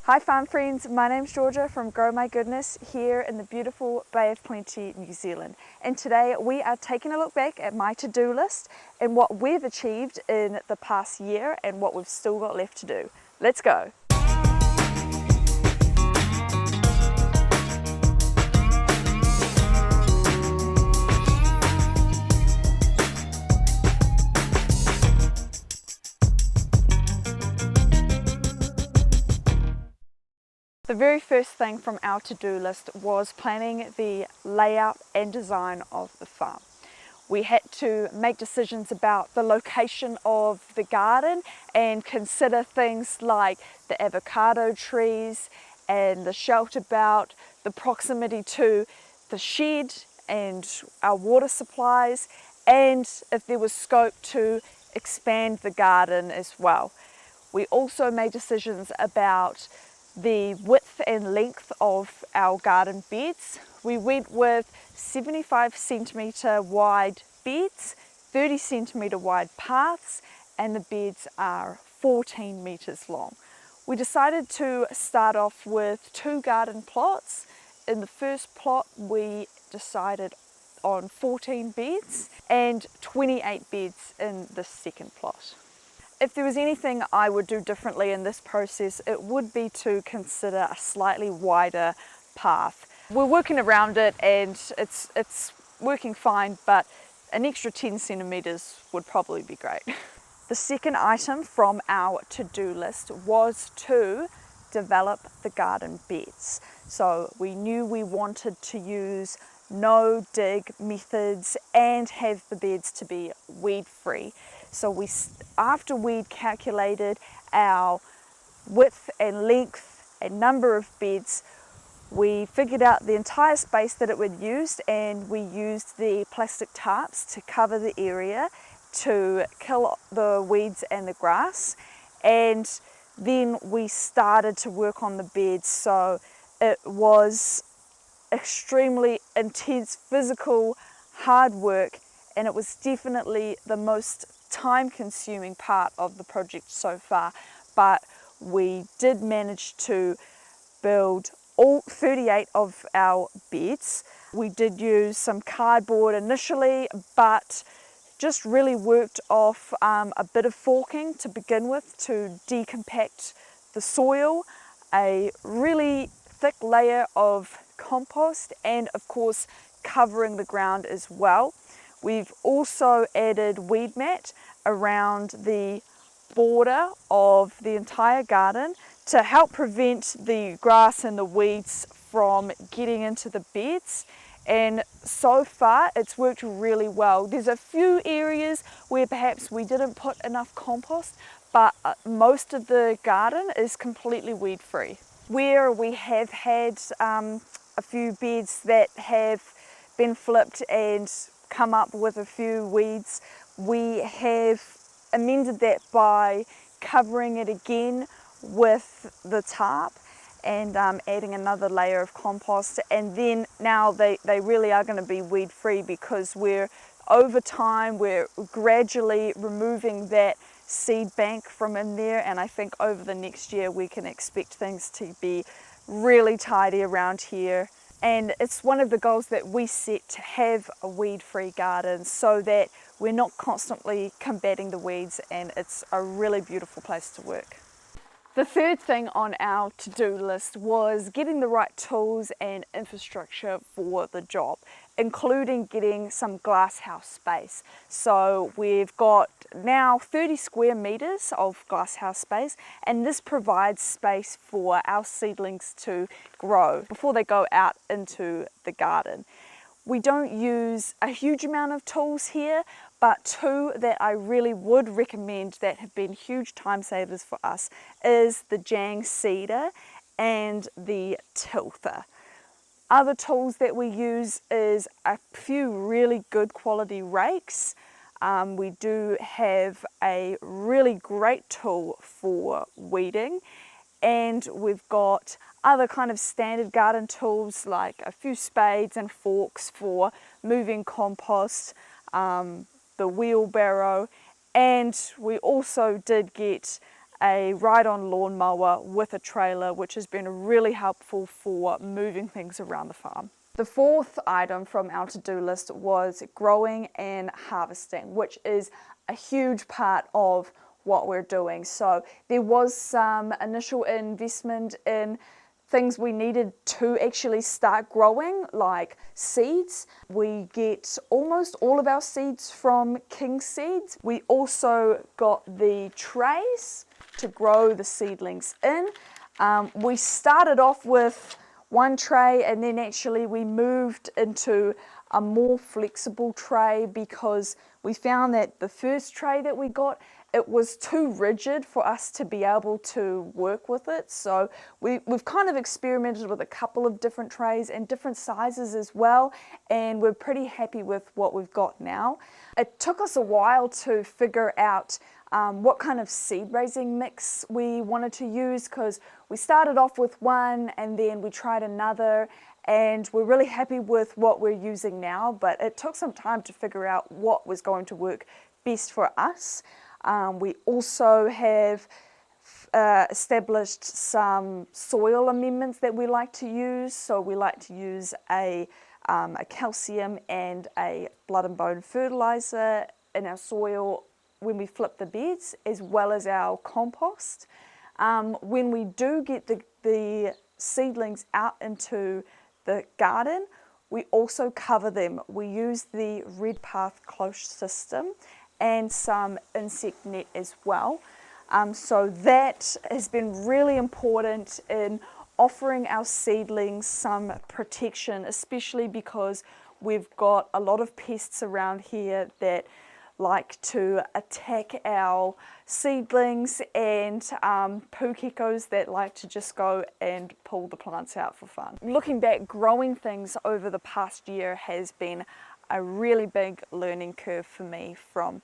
Hi farm friends, my name's Georgia from Grow My Goodness here in the beautiful Bay of Plenty, New Zealand. And today we are taking a look back at my to-do list and what we've achieved in the past year and what we've still got left to do. Let's go! The very first thing from our to-do list was planning the layout and design of the farm. We had to make decisions about the location of the garden and consider things like the avocado trees and the shelter belt, the proximity to the shed and our water supplies, and if there was scope to expand the garden as well. We also made decisions about the width and length of our garden beds. We went with 75 centimetre wide beds, 30 centimetre wide paths, and the beds are 14 metres long. We decided to start off with 2 garden plots. In the first plot we decided on 14 beds and 28 beds in the second plot. If there was anything I would do differently in this process, it would be to consider a slightly wider path. We're working around it and it's working fine, but an extra 10 centimetres would probably be great. The second item from our to-do list was to develop the garden beds. So we knew we wanted to use no dig methods and have the beds to be weed free. So after we'd calculated our width and length and number of beds, we figured out the entire space that it would use, and we used the plastic tarps to cover the area to kill the weeds and the grass. And then we started to work on the beds. So it was extremely intense, physical, hard work, and it was definitely the most time-consuming part of the project so far. But we did manage to build all 38 of our beds. We did use some cardboard initially, but just really worked off a bit of forking to begin with to decompact the soil, a really thick layer of compost, and of course covering the ground as well. We've also added weed mat around the border of the entire garden to help prevent the grass and the weeds from getting into the beds. And so far it's worked really well. There's a few areas where perhaps we didn't put enough compost, but most of the garden is completely weed free. Where we have had a few beds that have been flipped and come up with a few weeds, we have amended that by covering it again with the tarp and adding another layer of compost, and then now they really are going to be weed free because over time we're gradually removing that seed bank from in there, and I think over the next year we can expect things to be really tidy around here. And it's one of the goals that we set, to have a weed-free garden so that we're not constantly combating the weeds, and it's a really beautiful place to work. The third thing on our to-do list was getting the right tools and infrastructure for the job, including getting some glasshouse space. So we've got now 30 square meters of glasshouse space, and this provides space for our seedlings to grow before they go out into the garden. We don't use a huge amount of tools here, but 2 that I really would recommend that have been huge time savers for us is the Jang seeder and the tilther. Other tools that we use is a few really good quality rakes. We do have a really great tool for weeding, and we've got other kind of standard garden tools like a few spades and forks for moving compost, the wheelbarrow, and we also did get a ride-on lawnmower with a trailer, which has been really helpful for moving things around the farm. The fourth item from our to-do list was growing and harvesting, which is a huge part of what we're doing. So there was some initial investment in things we needed to actually start growing, like seeds. We get almost all of our seeds from King Seeds. We also got the trays to grow the seedlings in. We started off with one tray, and then actually we moved into a more flexible tray because we found that the first tray that we got, it was too rigid for us to be able to work with it. So we've kind of experimented with a couple of different trays and different sizes as well, and we're pretty happy with what we've got now. It took us a while to figure out what kind of seed raising mix we wanted to use, because we started off with one and then we tried another, and we're really happy with what we're using now, but it took some time to figure out what was going to work best for us. We also have established some soil amendments that we like to use. So we like to use a calcium and a blood and bone fertilizer in our soil when we flip the beds, as well as our compost. When we do get the seedlings out into the garden, we also cover them. We use the Red Path close system and some insect net as well. So that has been really important in offering our seedlings some protection, especially because we've got a lot of pests around here that like to attack our seedlings, and poo geckos that like to just go and pull the plants out for fun. Looking back, growing things over the past year has been a really big learning curve for me, from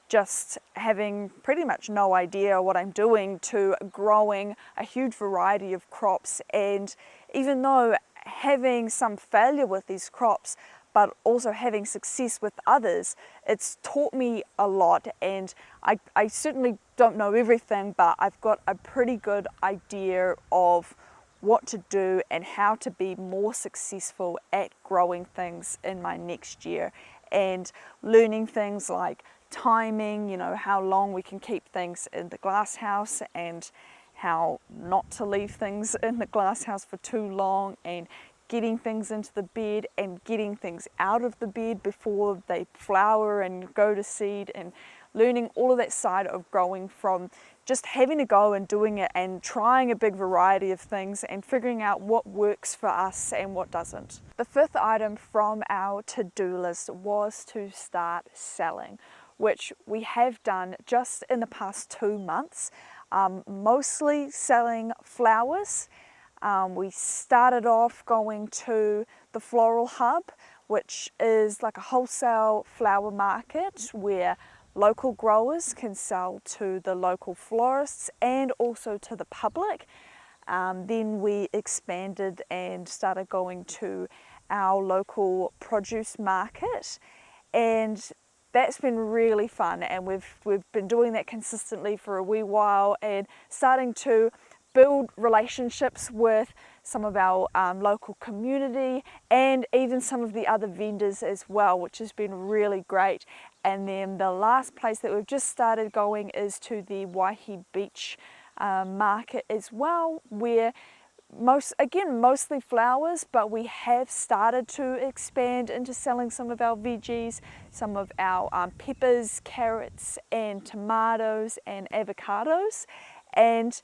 just having pretty much no idea what I'm doing to growing a huge variety of crops. And even though having some failure with these crops, but also having success with others, it's taught me a lot. And I certainly don't know everything, but I've got a pretty good idea of what to do and how to be more successful at growing things in my next year, and learning things like timing, you know, how long we can keep things in the glass house and how not to leave things in the glass house for too long, and getting things into the bed and getting things out of the bed before they flower and go to seed, and learning all of that side of growing, from just having to go and doing it and trying a big variety of things and figuring out what works for us and what doesn't. The fifth item from our to-do list was to start selling, which we have done just in the past 2 months, mostly selling flowers. We started off going to the Floral Hub, which is like a wholesale flower market where local growers can sell to the local florists and also to the public. Then we expanded and started going to our local produce market, and that's been really fun, and we've been doing that consistently for a wee while, and starting to build relationships with some of our local community and even some of the other vendors as well, which has been really great. And then the last place that we've just started going is to the Waihi Beach market as well, where mostly flowers, but we have started to expand into selling some of our veggies, some of our peppers, carrots and tomatoes and avocados. And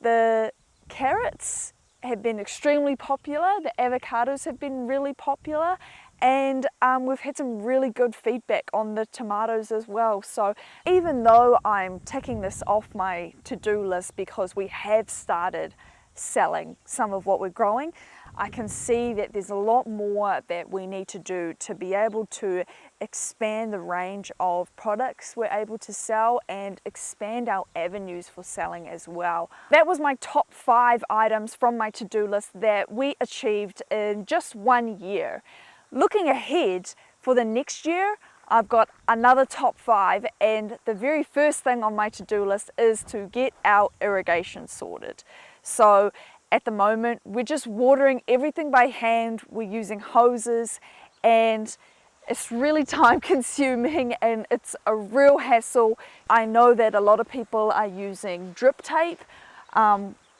the carrots have been extremely popular, the avocados have been really popular, and we've had some really good feedback on the tomatoes as well. So even though I'm ticking this off my to-do list because we have started selling some of what we're growing, I can see that there's a lot more that we need to do to be able to expand the range of products we're able to sell and expand our avenues for selling as well. That was my top 5 items from my to-do list that we achieved in just 1 year. Looking ahead for the next year, I've got another top 5, and the very first thing on my to-do list is to get our irrigation sorted. So at the moment, we're just watering everything by hand. We're using hoses, and it's really time consuming and it's a real hassle. I know that a lot of people are using drip tape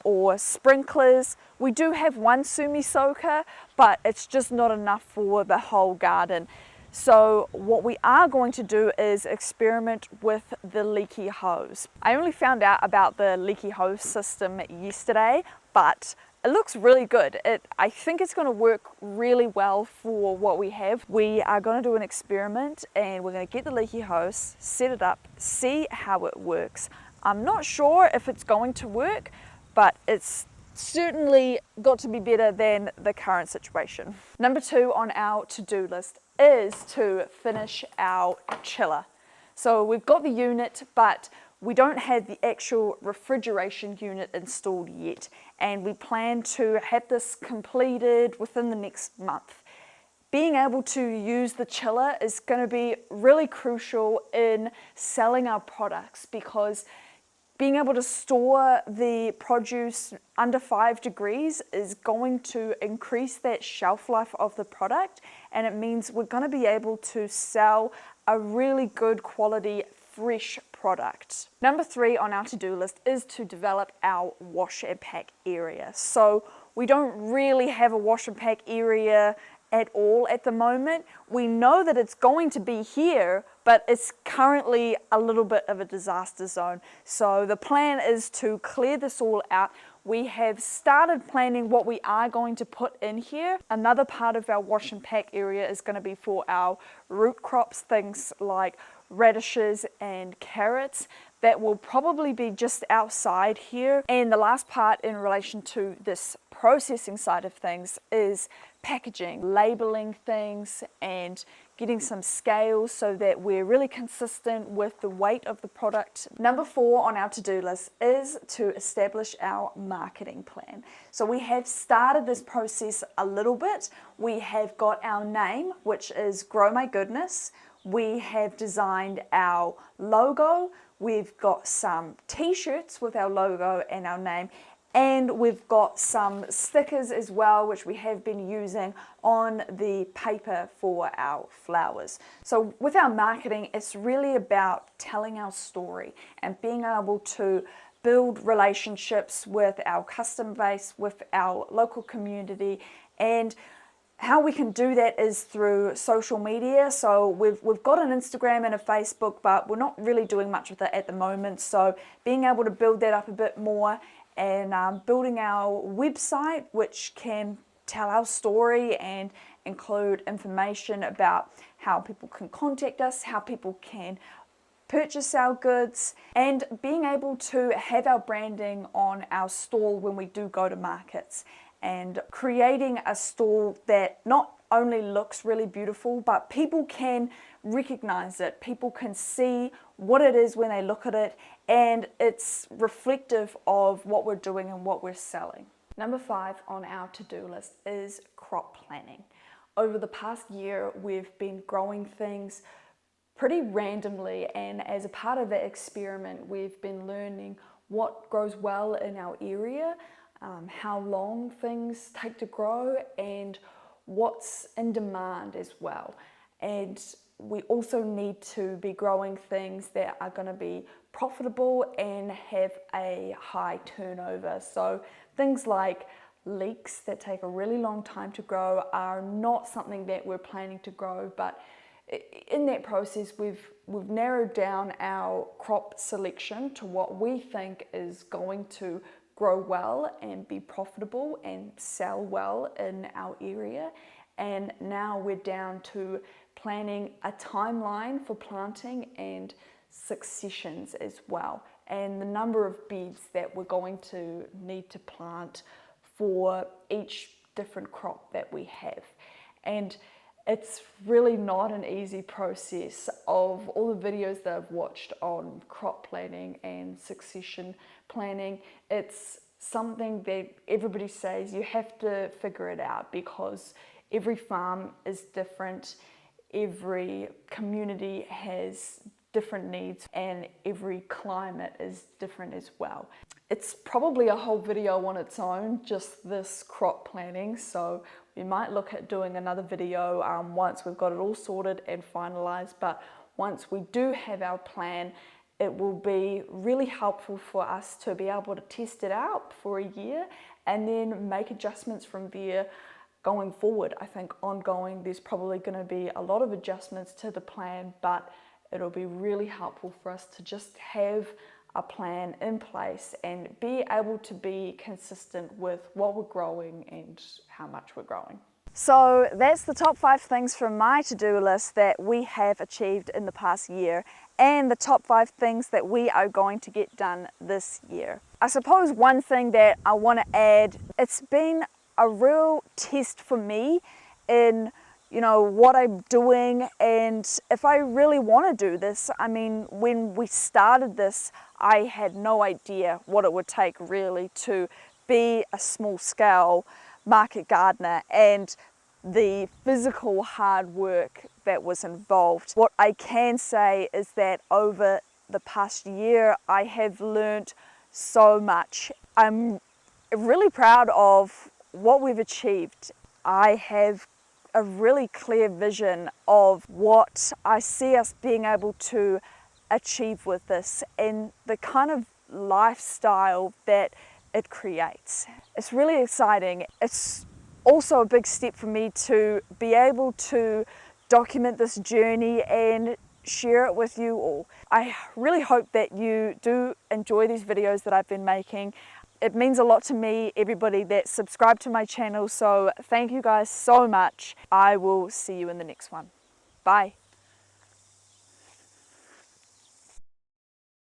or sprinklers. We do have one sumi soaker, but it's just not enough for the whole garden. So what we are going to do is experiment with the leaky hose. I only found out about the leaky hose system yesterday, but it looks really good. I think it's going to work really well for what we have. We are going to do an experiment and we're going to get the leaky hose, set it up, see how it works. I'm not sure if it's going to work, but it's certainly got to be better than the current situation. Number 2 on our to-do list is to finish our chiller. So we've got the unit, but we don't have the actual refrigeration unit installed yet, and we plan to have this completed within the next month. Being able to use the chiller is going to be really crucial in selling our products, because being able to store the produce under 5 degrees is going to increase that shelf life of the product, and it means we're going to be able to sell a really good quality fresh product. Number 3 on our to-do list is to develop our wash and pack area. So we don't really have a wash and pack area at all at the moment. We know that it's going to be here, but it's currently a little bit of a disaster zone. So the plan is to clear this all out. We have started planning what we are going to put in here. Another part of our wash and pack area is going to be for our root crops, things like radishes and carrots. That will probably be just outside here. And the last part in relation to this processing side of things is packaging, labeling things and getting some scales so that we're really consistent with the weight of the product. Number 4 on our to-do list is to establish our marketing plan. So we have started this process a little bit. We have got our name, which is Grow My Goodness. We have designed our logo. We've got some t-shirts with our logo and our name, and we've got some stickers as well, which we have been using on the paper for our flowers. So with our marketing, it's really about telling our story and being able to build relationships with our customer base, with our local community, and how we can do that is through social media. So we've got an Instagram and a Facebook, but we're not really doing much with it at the moment. So being able to build that up a bit more, and building our website, which can tell our story and include information about how people can contact us, how people can purchase our goods, and being able to have our branding on our stall when we do go to markets, and creating a stall that not only looks really beautiful, but people can recognize it. People can see what it is when they look at it, and it's reflective of what we're doing and what we're selling. Number 5 on our to-do list is crop planning. Over the past year, we've been growing things pretty randomly, and as a part of that experiment, we've been learning what grows well in our area, how long things take to grow, and what's in demand as well. And we also need to be growing things that are going to be profitable and have a high turnover. So things like leeks that take a really long time to grow are not something that we're planning to grow, but in that process we've narrowed down our crop selection to what we think is going to grow well and be profitable and sell well in our area. And now we're down to planning a timeline for planting and successions as well, and the number of beds that we're going to need to plant for each different crop that we have. And it's really not an easy process. Of all the videos that I've watched on crop planning and succession planning, it's something that everybody says you have to figure it out, because every farm is different. every community has different needs and every climate is different as well. It's probably a whole video on its own, just this crop planting, so we might look at doing another video once we've got it all sorted and finalized. But once we do have our plan, it will be really helpful for us to be able to test it out for a year and then make adjustments from there going forward. I think ongoing there's probably going to be a lot of adjustments to the plan, but it'll be really helpful for us to just have a plan in place and be able to be consistent with what we're growing and how much we're growing. So that's the top 5 things from my to-do list that we have achieved in the past year, and the top 5 things that we are going to get done this year. I suppose one thing that I want to add, it's been a real test for me in what I'm doing and if I really want to do this. I mean, when we started this, I had no idea what it would take really to be a small scale market gardener and the physical hard work that was involved. What I can say is that over the past year, I have learned so much. I'm really proud of what we've achieved. I have a really clear vision of what I see us being able to achieve with this and the kind of lifestyle that it creates. It's really exciting. It's also a big step for me to be able to document this journey and share it with you all. I really hope that you do enjoy these videos that I've been making. It means a lot to me, everybody that subscribed to my channel, so thank you guys so much. I will see you in the next one. Bye.